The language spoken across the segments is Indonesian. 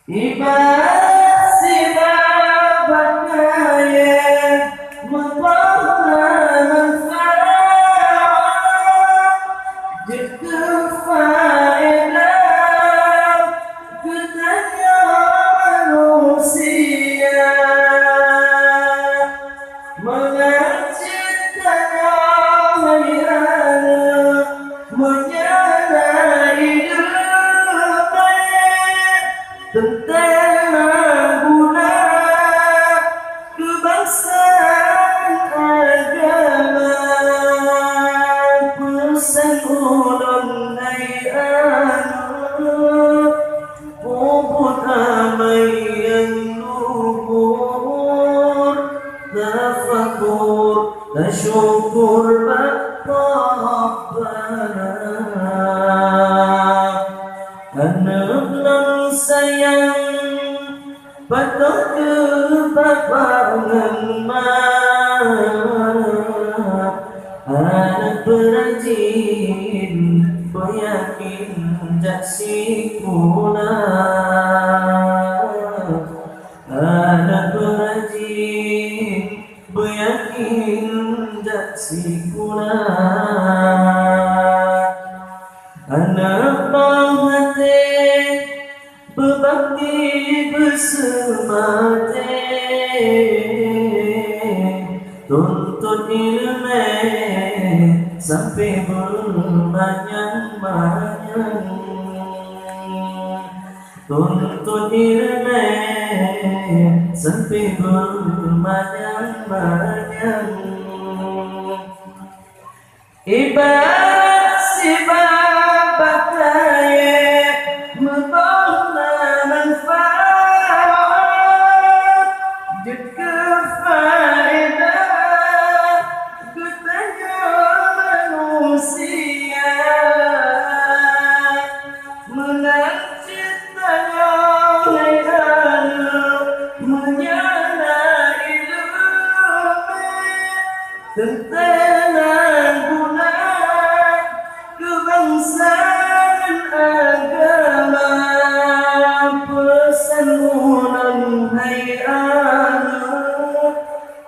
Ibarat sifat pakaian memperoleh manfaat jika faedah katanya manusia mengacitkannya hayana menyana tentang guna kebangsaan agama pesan ulun anu ubud amai yang luhur tafakur tasyukur Rabbana anak sayang patut kebabangan anak berajin beryakin jaksi pula anak berajin beryakin jaksi pula anak bahate berbakti bersemate tuntut ilmu sampai bermanyang-manyang tuntut ilmu sampai bermanyang-manyang ibarat sifat pakaian memperoleh manfaat jika faedah katanya manusia menang cintanya hayana menyana ilmu tentang guna kebangsaan agama pesan ulang hayana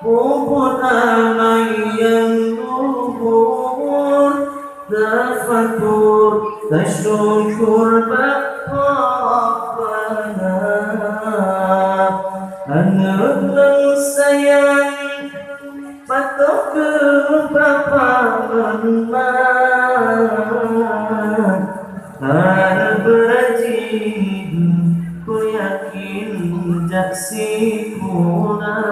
ubud amai yang luhur tafakur tasyukur Rabbana anak sayang patut kebabangan anak berajin ku yakin jaksi pula